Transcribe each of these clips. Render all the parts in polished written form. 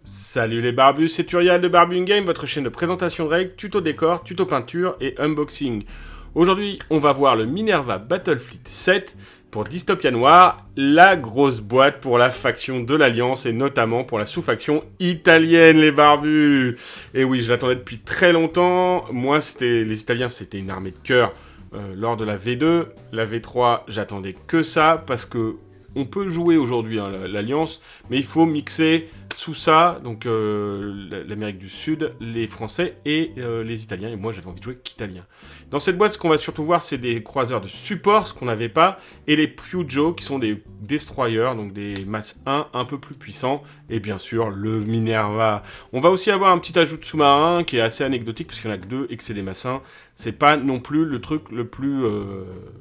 Salut les barbus, c'est Uriel de Barbu Game, votre chaîne de présentation de règles, tuto décor, tuto peinture et unboxing. Aujourd'hui, on va voir le Minerva Battlefleet 7 pour Dystopia Noir, la grosse boîte pour la faction de l'Alliance et notamment pour la sous-faction italienne, les barbus. Et oui, je l'attendais depuis très longtemps. Moi, les Italiens, c'était une armée de cœur lors de la V2. La V3, j'attendais que ça parce que on peut jouer aujourd'hui l'Alliance, mais il faut mixer sous ça, donc l'Amérique du Sud, les Français et les Italiens. Et moi, j'avais envie de jouer qu'Italien. Dans cette boîte, ce qu'on va surtout voir, c'est des croiseurs de support, ce qu'on n'avait pas, et les Pujo, qui sont des destroyers, donc des masses 1 un peu plus puissants, et bien sûr, le Minerva. On va aussi avoir un petit ajout de sous-marin qui est assez anecdotique, parce qu'il n'y en a que 2 et que c'est des masses 1. C'est pas non plus le truc le plus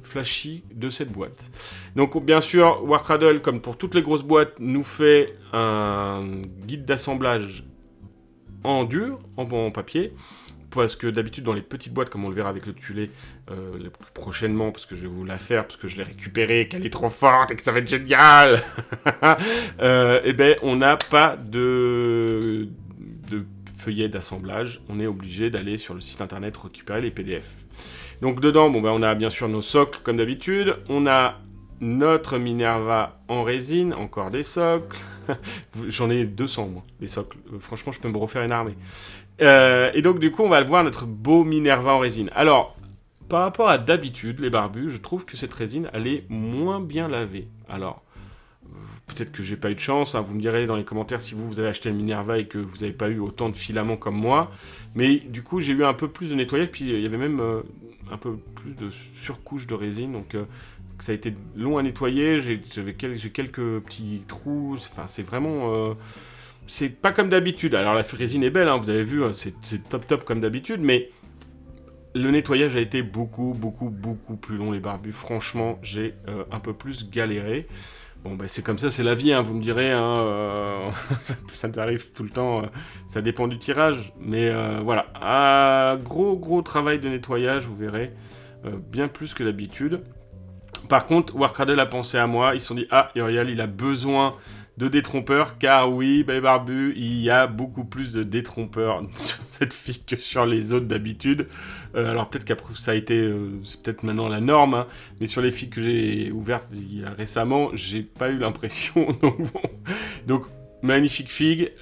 flashy de cette boîte. Donc, bien sûr, Warcradle, comme pour toutes les grosses boîtes, nous fait un guide d'assemblage en dur, en papier, parce que d'habitude dans les petites boîtes, comme on le verra avec le Tulé prochainement, parce que je vais vous la faire, parce que je l'ai récupérée, qu'elle est trop forte et que ça va être génial, et ben on n'a pas de feuillet d'assemblage, on est obligé d'aller sur le site internet récupérer les PDF. Donc dedans, on a bien sûr nos socles comme d'habitude, on a notre Minerva en résine, encore des socles. J'en ai 200, moi, des socles. Franchement, je peux me refaire une armée. Et donc, du coup, on va voir notre beau Minerva en résine. Alors, par rapport à d'habitude, les barbus, je trouve que cette résine, elle est moins bien lavée. Alors, peut-être que j'ai pas eu de chance, hein, vous me direz dans les commentaires si vous avez acheté le Minerva et que vous n'avez pas eu autant de filaments comme moi. Mais du coup, j'ai eu un peu plus de nettoyage, puis il y avait même un peu plus de surcouche de résine, donc ça a été long à nettoyer, j'ai quelques petits trous, enfin c'est vraiment... c'est pas comme d'habitude, alors la résine est belle, hein, vous avez vu, c'est top comme d'habitude, mais le nettoyage a été beaucoup plus long les barbus, franchement j'ai un peu plus galéré. Bon, c'est comme ça, c'est la vie, hein, vous me direz, hein, ça t'arrive tout le temps, ça dépend du tirage, mais voilà, gros travail de nettoyage, vous verrez, bien plus que d'habitude. Par contre, Warcradle a pensé à moi, ils se sont dit, ah, Uriel, il a besoin de détrompeurs, car oui, barbu, il y a beaucoup plus de détrompeurs sur cette fille que sur les autres d'habitude. Alors peut-être qu'après ça a été, c'est peut-être maintenant la norme, hein, mais sur les filles que j'ai ouvertes récemment, j'ai pas eu l'impression. Donc magnifique figue,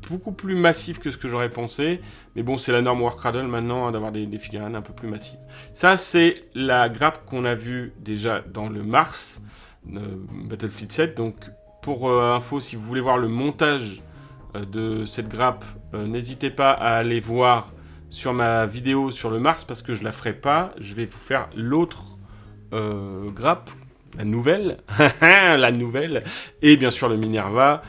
beaucoup plus massif que ce que j'aurais pensé, mais bon, c'est la norme Warcradle maintenant, hein, d'avoir des figurines un peu plus massives. Ça, c'est la grappe qu'on a vue déjà dans le Mars, Battlefleet 7, donc pour info, si vous voulez voir le montage de cette grappe, n'hésitez pas à aller voir sur ma vidéo sur le Mars, parce que je la ferai pas, je vais vous faire l'autre grappe, la nouvelle, la nouvelle, et bien sûr le Minerva,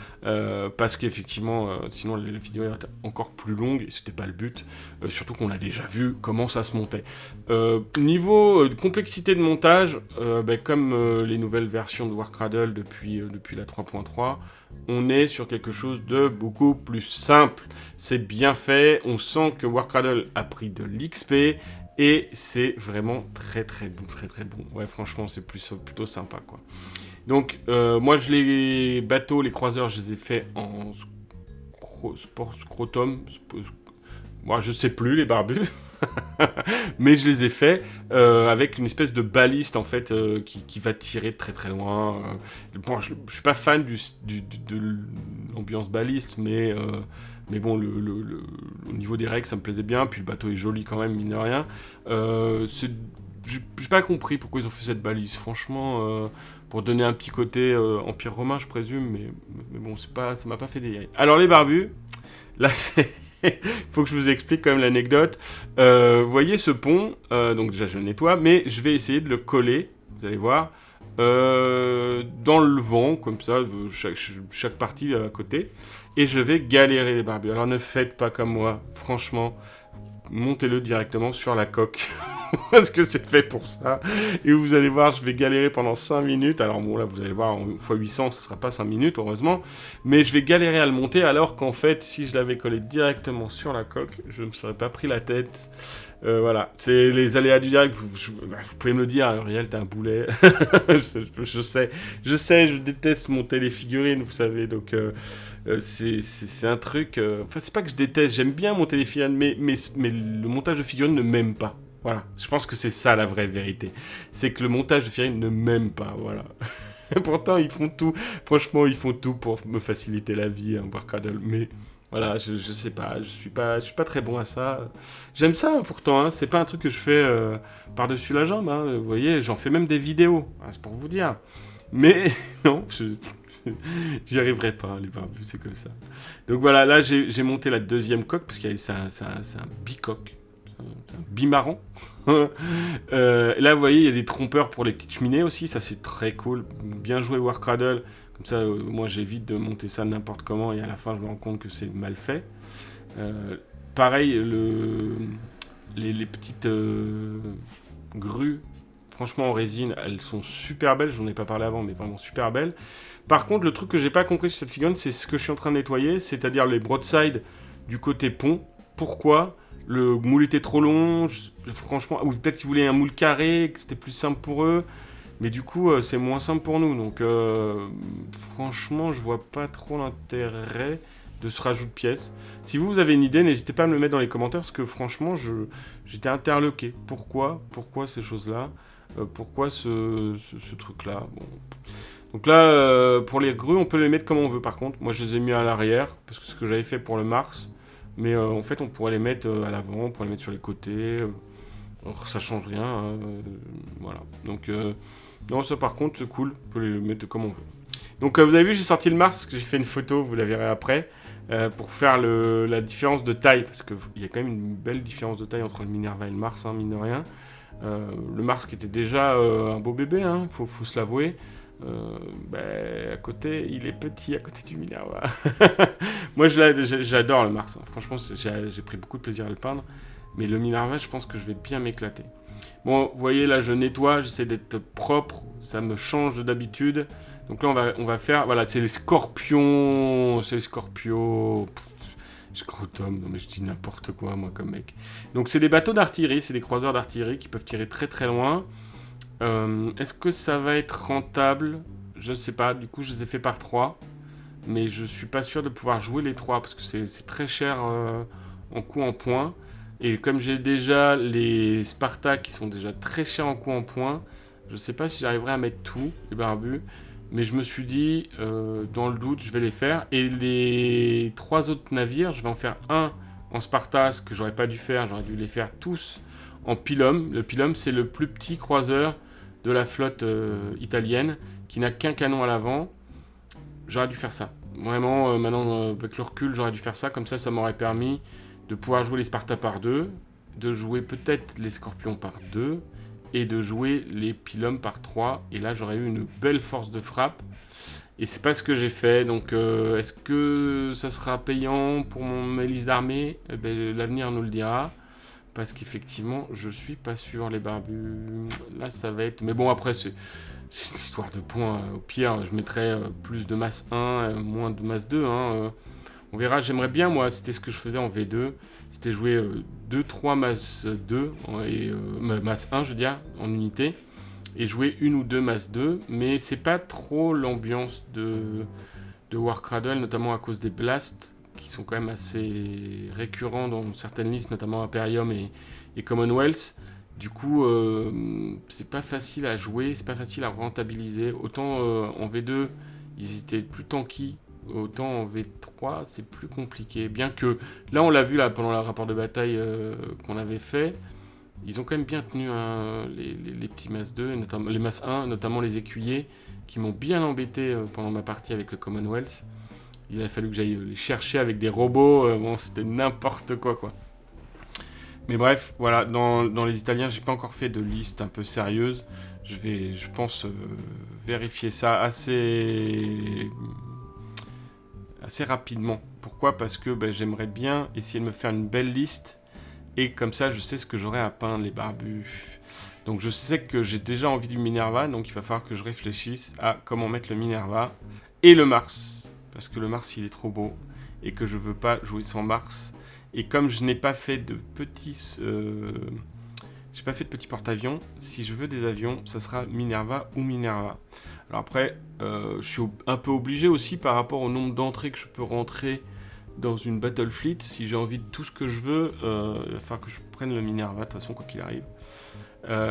parce qu'effectivement, sinon la vidéo est encore plus longue, et c'était pas le but, surtout qu'on a déjà vu comment ça se montait. Niveau complexité de montage, comme les nouvelles versions de Warcradle depuis la 3.3, on est sur quelque chose de beaucoup plus simple. C'est bien fait, on sent que Warcradle a pris de l'XP, et c'est vraiment très bon. Ouais, franchement, c'est plutôt sympa, quoi. Donc, moi, les bateaux, les croiseurs, je les ai faits en sport scrotum. Moi, je sais plus, les barbus. Mais je les ai faits avec une espèce de baliste, en fait, qui va tirer très loin. Bon, je suis pas fan de l'ambiance baliste, mais bon, au niveau des règles, ça me plaisait bien. Puis le bateau est joli quand même, mine de rien. J'ai pas compris pourquoi ils ont fait cette balise. Franchement, pour donner un petit côté Empire romain, je présume. Mais bon, ça m'a pas fait délirer. Alors les barbus, là c'est... Il faut que je vous explique quand même l'anecdote. Vous voyez ce pont, donc déjà je le nettoie, mais je vais essayer de le coller, vous allez voir, dans le vent, comme ça, chaque partie à côté, et je vais galérer les barbus. Alors ne faites pas comme moi, franchement, montez-le directement sur la coque. parce que c'est fait pour ça. Et vous allez voir, je vais galérer pendant 5 minutes. Alors bon, là, vous allez voir, en x800, ce sera pas 5 minutes, heureusement. Mais je vais galérer à le monter, alors qu'en fait, si je l'avais collé directement sur la coque, je ne me serais pas pris la tête. Voilà, c'est les aléas du direct. Vous pouvez me le dire, Uriel, t'es un boulet. je sais, je déteste monter les figurines, vous savez. Donc, c'est un truc. Enfin, c'est pas que je déteste, j'aime bien monter les figurines, mais le montage de figurines ne m'aime pas. Voilà, je pense que c'est ça la vraie vérité. C'est que le montage de figurines ne m'aime pas, voilà. Pourtant, ils font tout. Franchement, ils font tout pour me faciliter la vie, hein, Warcradle. Mais voilà, je sais pas, je suis pas très bon à ça. J'aime ça, pourtant. Hein, c'est pas un truc que je fais par-dessus la jambe. Hein, vous voyez, j'en fais même des vidéos. Hein, c'est pour vous dire. Mais non, j'y arriverai pas, les barbus, c'est comme ça. Donc voilà, là, j'ai monté la deuxième coque parce que c'est un bicoque. Un bimarron. Là, vous voyez, il y a des trompeurs pour les petites cheminées aussi. Ça, c'est très cool. Bien joué, Warcradle. Comme ça, moi, j'évite de monter ça n'importe comment. Et à la fin, je me rends compte que c'est mal fait. Pareil, les petites grues, franchement, en résine, elles sont super belles. J'en ai pas parlé avant, mais vraiment super belles. Par contre, le truc que j'ai pas compris sur cette figurine, c'est ce que je suis en train de nettoyer. C'est-à-dire les broadsides du côté pont. Pourquoi ? Le moule était trop long, franchement, ou peut-être qu'ils voulaient un moule carré, que c'était plus simple pour eux, mais du coup, c'est moins simple pour nous. Donc, franchement, je vois pas trop l'intérêt de ce rajout de pièces. Si vous avez une idée, n'hésitez pas à me le mettre dans les commentaires, parce que franchement, j'étais interloqué. Pourquoi ces choses-là Pourquoi ce truc-là bon. Donc là, pour les grues, on peut les mettre comme on veut, par contre. Moi, je les ai mis à l'arrière, parce que c'est ce que j'avais fait pour le Mars. Mais en fait, on pourrait les mettre à l'avant, on pourrait les mettre sur les côtés. Ça change rien. Voilà. Donc, non, ça par contre, c'est cool. On peut les mettre comme on veut. Donc, vous avez vu, j'ai sorti le Mars parce que j'ai fait une photo, vous la verrez après, pour faire la différence de taille. Parce qu'il y a quand même une belle différence de taille entre le Minerva et le Mars, hein, mine de rien. Le Mars qui était déjà un beau bébé, hein, faut se l'avouer. À côté, il est petit à côté du Minerva. Moi, j'adore le Mars. Hein. Franchement, j'ai pris beaucoup de plaisir à le peindre. Mais le Minerva, je pense que je vais bien m'éclater. Bon, vous voyez, là, je nettoie, j'essaie d'être propre. Ça me change d'habitude. Donc là, on va faire... Voilà, c'est les scorpions. C'est les scorpions... Je crotonne, non mais je dis n'importe quoi, moi, comme mec. Donc, c'est des bateaux d'artillerie. C'est des croiseurs d'artillerie qui peuvent tirer très très loin. Est-ce que ça va être rentable ? Je ne sais pas, du coup je les ai fait par 3, mais je suis pas sûr de pouvoir jouer les 3 parce que c'est très cher en coût en points. Et comme j'ai déjà les Sparta qui sont déjà très chers en coût en points, je sais pas si j'arriverai à mettre tout, les barbus, mais je me suis dit, dans le doute, je vais les faire. Et les 3 autres navires, je vais en faire un en Sparta, ce que j'aurais pas dû faire, j'aurais dû les faire tous en Pilum. Le Pilum, c'est le plus petit croiseur de la flotte italienne, qui n'a qu'un canon à l'avant. J'aurais dû faire ça. Vraiment, maintenant, avec le recul, j'aurais dû faire ça. Comme ça m'aurait permis de pouvoir jouer les Sparta par 2, de jouer peut-être les Scorpions par 2, et de jouer les Pilum par 3. Et là, j'aurais eu une belle force de frappe. Et c'est pas ce que j'ai fait. Donc, est-ce que ça sera payant pour mes listes d'armée ? L'avenir nous le dira. Parce qu'effectivement, je suis pas sûr, les barbus. Là, ça va être... Mais bon, après, c'est une histoire de points. Au pire, je mettrais plus de masse 1, moins de masse 2. Hein. On verra. J'aimerais bien, moi, c'était ce que je faisais en V2. C'était jouer 2-3 masse 2, et masse 1, je veux dire, en unité. Et jouer 1 ou 2 masse 2. Mais c'est pas trop l'ambiance de Warcradle, notamment à cause des blasts, qui sont quand même assez récurrents dans certaines listes, notamment Imperium et Commonwealth. Du coup, c'est pas facile à jouer, c'est pas facile à rentabiliser. Autant en V2, ils étaient plus tanky, autant en V3, c'est plus compliqué. Bien que, là, on l'a vu là, pendant le rapport de bataille qu'on avait fait, ils ont quand même bien tenu les petits Mas 2, notamment, les Mas 1, notamment les écuyers, qui m'ont bien embêté pendant ma partie avec le Commonwealth. Il a fallu que j'aille les chercher avec des robots. Bon, c'était n'importe quoi. Mais bref, voilà. Dans les Italiens, j'ai pas encore fait de liste un peu sérieuse. Je pense, vérifier ça assez rapidement. Pourquoi ? Parce que j'aimerais bien essayer de me faire une belle liste Et comme ça, je sais ce que j'aurai à peindre, les barbus. Donc je sais que j'ai déjà envie du Minerva, donc il va falloir que je réfléchisse à comment mettre le Minerva et le Mars. Parce que le Mars, il est trop beau, et que je veux pas jouer sans Mars. Et comme je n'ai pas fait de petits... j'ai pas fait de petits porte-avions, si je veux des avions, ça sera Minerva ou Minerva. Alors après, je suis un peu obligé aussi par rapport au nombre d'entrées que je peux rentrer dans une Battle Fleet. Si j'ai envie de tout ce que je veux, il va falloir que je prenne le Minerva, de toute façon, quoi qu'il arrive.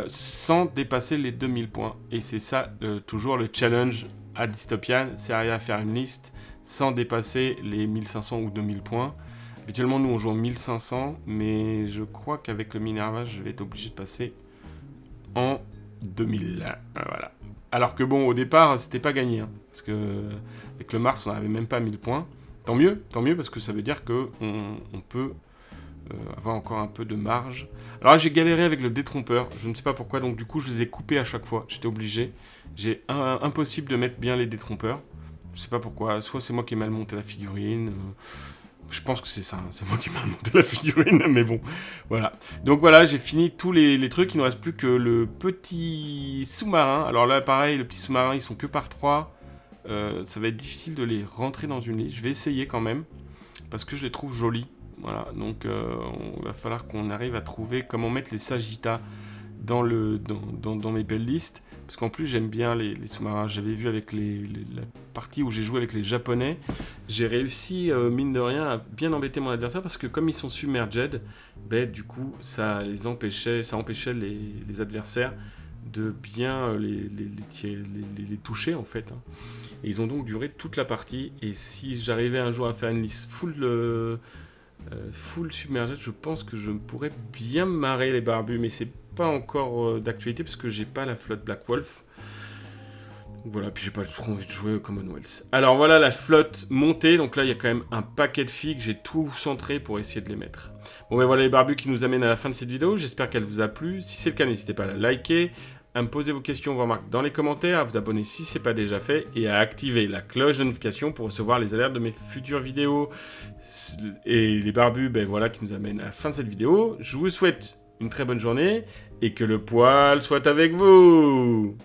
Sans dépasser les 2000 points. Et c'est ça, toujours le challenge à Dystopian, c'est arriver à faire une liste sans dépasser les 1500 ou 2000 points. Habituellement, nous, on joue en 1500, mais je crois qu'avec le Minerva, je vais être obligé de passer en 2000. Voilà. Alors que bon, au départ, c'était pas gagné, hein, parce que avec le Mars, on n'avait même pas 1000 points. Tant mieux, parce que ça veut dire qu'on peut avoir encore un peu de marge. Alors là, j'ai galéré avec le détrompeur, je ne sais pas pourquoi, donc du coup, je les ai coupés à chaque fois, j'étais obligé. J'ai impossible de mettre bien les détrompeurs, je sais pas pourquoi, soit c'est moi qui ai mal monté la figurine, je pense que c'est ça, hein, c'est moi qui ai mal monté la figurine, mais bon, voilà. Donc voilà, j'ai fini tous les trucs, il ne reste plus que le petit sous-marin. Alors là, pareil, le petit sous-marin, ils sont que par 3. Ça va être difficile de les rentrer dans une liste. Je vais essayer quand même, parce que je les trouve jolis. Voilà, donc il va falloir qu'on arrive à trouver comment mettre les Sagitta dans mes belles listes. Parce qu'en plus, j'aime bien les sous-marins. J'avais vu avec la partie où j'ai joué avec les Japonais, j'ai réussi, mine de rien, à bien embêter mon adversaire, parce que comme ils sont submerged, ben, du coup, ça empêchait les adversaires de bien les toucher, en fait. Hein. Et ils ont donc duré toute la partie. Et si j'arrivais un jour à faire une liste full submerged, je pense que je pourrais bien me marrer les barbus, mais c'est pas encore d'actualité parce que j'ai pas la flotte Black Wolf. Donc voilà, puis j'ai pas trop envie de jouer au Commonwealth. Alors voilà la flotte montée, donc là il y a quand même un paquet de figues, j'ai tout centré pour essayer de les mettre. Bon ben voilà les barbus qui nous amènent à la fin de cette vidéo, j'espère qu'elle vous a plu. Si c'est le cas, n'hésitez pas à la liker, à me poser vos questions, vos remarques dans les commentaires, à vous abonner si ce n'est pas déjà fait, et à activer la cloche de notification pour recevoir les alertes de mes futures vidéos. Et les barbus, ben voilà, qui nous amènent à la fin de cette vidéo. Je vous souhaite une très bonne journée, et que le poil soit avec vous!